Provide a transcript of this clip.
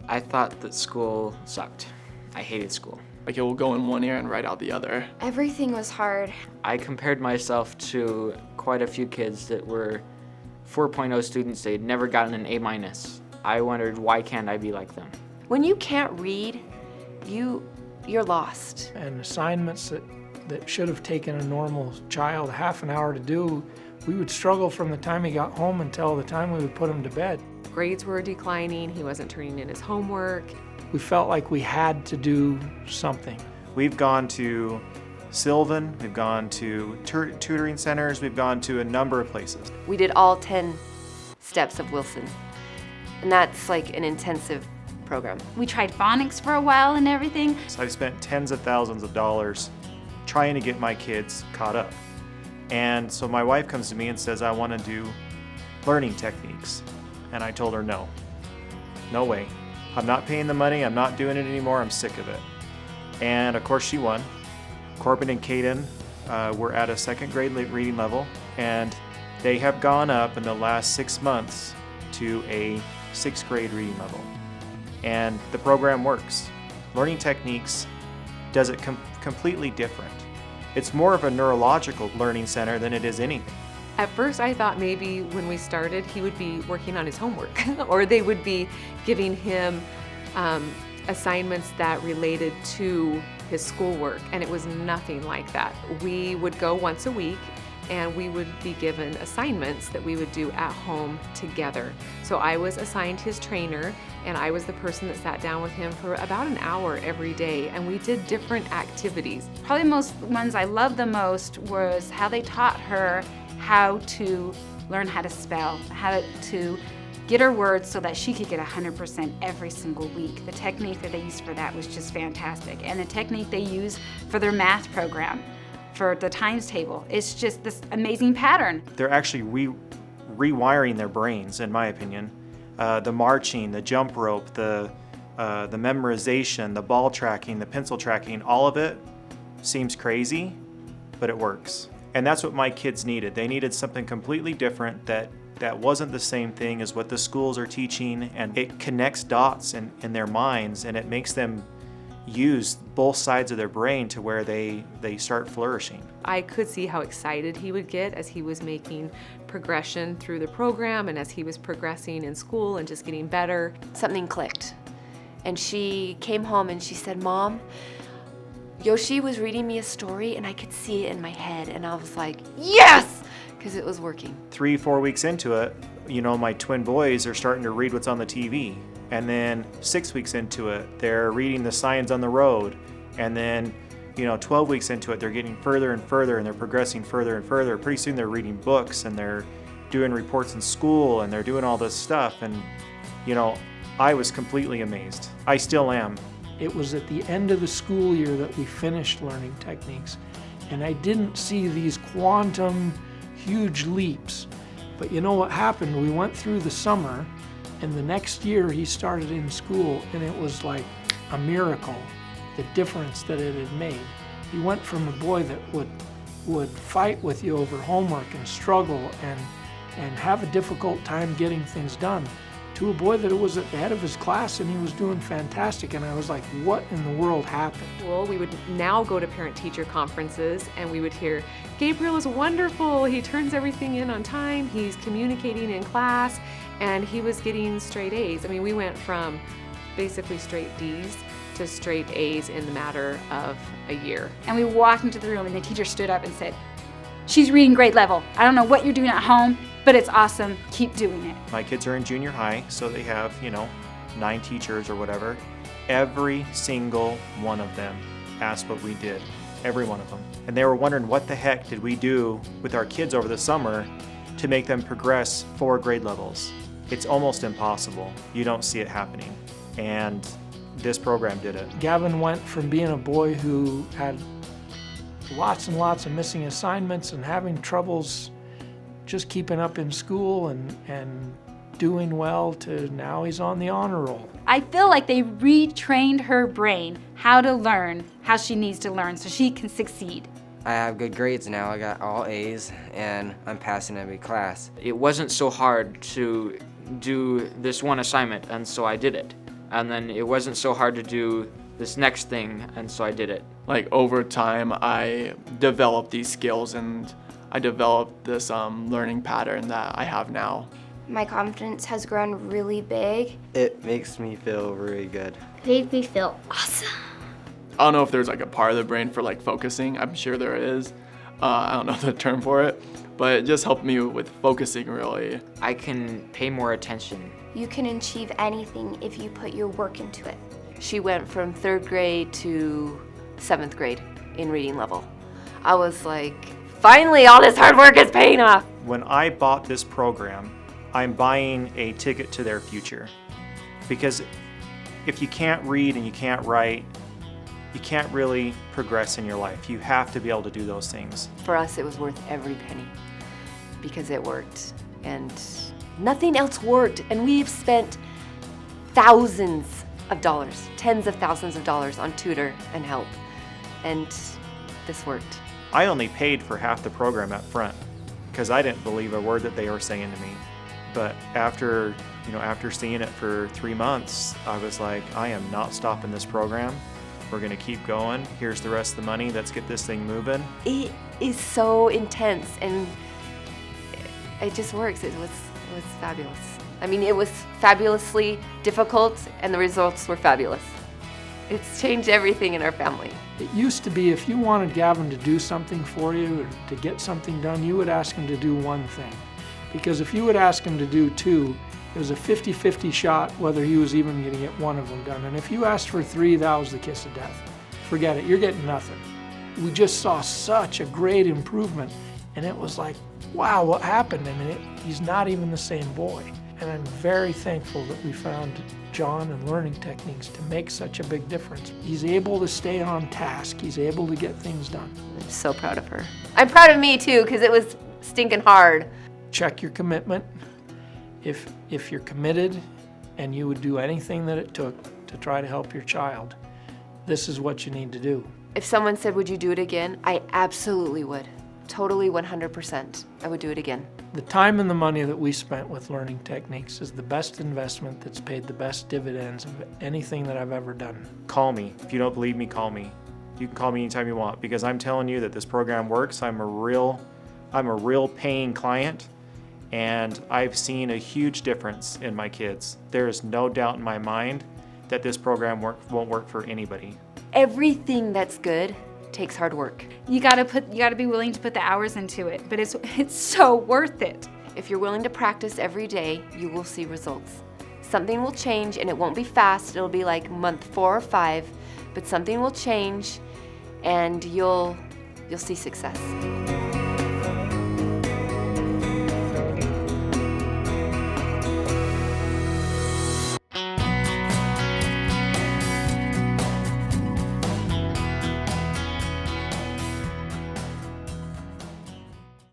I thought that school sucked. I hated school. Like it will go in one ear and right out the other. Everything was hard. I compared myself to quite a few kids that were 4.0 students. They'd never gotten an A-. I wondered, why can't I be like them? When you can't read, you're lost. And assignments that should have taken a normal child half an hour to do, we would struggle from the time he got home until the time we would put him to bed. Grades were declining, he wasn't turning in his homework. We felt like we had to do something. We've gone to Sylvan, we've gone to tutoring centers, we've gone to a number of places. We did all 10 steps of Wilson, and that's like an intensive program. We tried phonics for a while and everything. So I've spent tens of thousands of dollars trying to get my kids caught up. And so my wife comes to me and says, I want to do learning techniques. And I told her, no way. I'm not paying the money, I'm not doing it anymore, I'm sick of it. And of course she won. Corbin and Caden were at a second grade reading level, and they have gone up in the last 6 months to a 6th grade reading level. And the program works. Learning Techniques does it completely different. It's more of a neurological learning center than it is anything. At first I thought maybe when we started he would be working on his homework or they would be giving him assignments that related to his schoolwork, and it was nothing like that. We would go once a week and we would be given assignments that we would do at home together. So I was assigned his trainer, and I was the person that sat down with him for about an hour every day, and we did different activities. Probably most ones I loved the most was how they taught her how to learn how to spell, how to get her words so that she could get 100% every single week. The technique that they used for that was just fantastic. And the technique they use for their math program, for the times table, it's just this amazing pattern. They're actually rewiring their brains, in my opinion. The marching, the jump rope, the memorization, the ball tracking, the pencil tracking, all of it seems crazy, but it works. And that's what my kids needed. They needed something completely different that wasn't the same thing as what the schools are teaching, and it connects dots in their minds, and it makes them use both sides of their brain to where they start flourishing. I could see how excited he would get as he was making progression through the program and as he was progressing in school and just getting better. Something clicked, and she came home and she said, Mom, Yoshi was reading me a story and I could see it in my head, and I was like, yes, because it was working. 3-4 weeks into it, my twin boys are starting to read what's on the TV. And then 6 weeks into it, they're reading the signs on the road. And then, 12 weeks into it, they're getting further and further, and they're progressing further and further. Pretty soon they're reading books, and they're doing reports in school, and they're doing all this stuff. And, I was completely amazed. I still am. It was at the end of the school year that we finished Learning Techniques, and I didn't see these quantum huge leaps. But you know what happened? We went through the summer, and the next year he started in school, and it was like a miracle, the difference that it had made. He went from a boy that would fight with you over homework and struggle and have a difficult time getting things done, to a boy that was at the head of his class, and he was doing fantastic. And I was like, what in the world happened? Well, we would now go to parent-teacher conferences and we would hear, Gabriel is wonderful, he turns everything in on time, he's communicating in class, and he was getting straight A's. I mean, we went from basically straight D's to straight A's in the matter of a year. And we walked into the room and the teacher stood up and said, she's reading grade level. I don't know what you're doing at home, but it's awesome. Keep doing it. My kids are in junior high, so they have, 9 teachers or whatever. Every single one of them asked what we did. Every one of them. And they were wondering, what the heck did we do with our kids over the summer to make them progress 4 grade levels? It's almost impossible. You don't see it happening. And this program did it. Gavin went from being a boy who had lots and lots of missing assignments and having troubles just keeping up in school and doing well, to now he's on the honor roll. I feel like they retrained her brain how to learn, how she needs to learn so she can succeed. I have good grades now. I got all A's and I'm passing every class. It wasn't so hard to do this one assignment, and so I did it. And then it wasn't so hard to do this next thing, and so I did it. Like over time, I developed these skills and I developed this learning pattern that I have now. My confidence has grown really big. It makes me feel really good. It made me feel awesome. I don't know if there's like a part of the brain for like focusing. I'm sure there is. I don't know the term for it, but it just helped me with focusing really. I can pay more attention. You can achieve anything if you put your work into it. She went from 3rd grade to 7th grade in reading level. I was like, finally, all this hard work is paying off. When I bought this program, I'm buying a ticket to their future. Because if you can't read and you can't write, you can't really progress in your life. You have to be able to do those things. For us, it was worth every penny because it worked. And nothing else worked. And we've spent thousands of dollars, tens of thousands of dollars on tutor and help. And this worked. I only paid for half the program up front because I didn't believe a word that they were saying to me. But after seeing it for 3 months, I was like, I am not stopping this program. We're gonna keep going. Here's the rest of the money. Let's get this thing moving. It is so intense and it just works. It was fabulous. I mean, it was fabulously difficult and the results were fabulous. It's changed everything in our family. It used to be if you wanted Gavin to do something for you, or to get something done, you would ask him to do one thing. Because if you would ask him to do 2, it was a 50-50 shot whether he was even going to get one of them done. And if you asked for 3, that was the kiss of death. Forget it, you're getting nothing. We just saw such a great improvement, and it was like, wow, what happened? I mean, he's not even the same boy. And I'm very thankful that we found John and Learning Techniques to make such a big difference. He's able to stay on task. He's able to get things done. I'm so proud of her. I'm proud of me too, because it was stinking hard. Check your commitment. If you're committed and you would do anything that it took to try to help your child, this is what you need to do. If someone said, would you do it again? I absolutely would. Totally 100%. I would do it again. The time and the money that we spent with Learning Techniques is the best investment that's paid the best dividends of anything that I've ever done. Call me. If you don't believe me, call me. You can call me anytime you want because I'm telling you that this program works. I'm a real paying client. And I've seen a huge difference in my kids. There is no doubt in my mind that this program won't work for anybody. Everything that's good takes hard work. You gotta be willing to put the hours into it, but it's so worth it. If you're willing to practice every day, you will see results. Something will change and it won't be fast. It'll be like month 4 or 5, but something will change and you'll see success.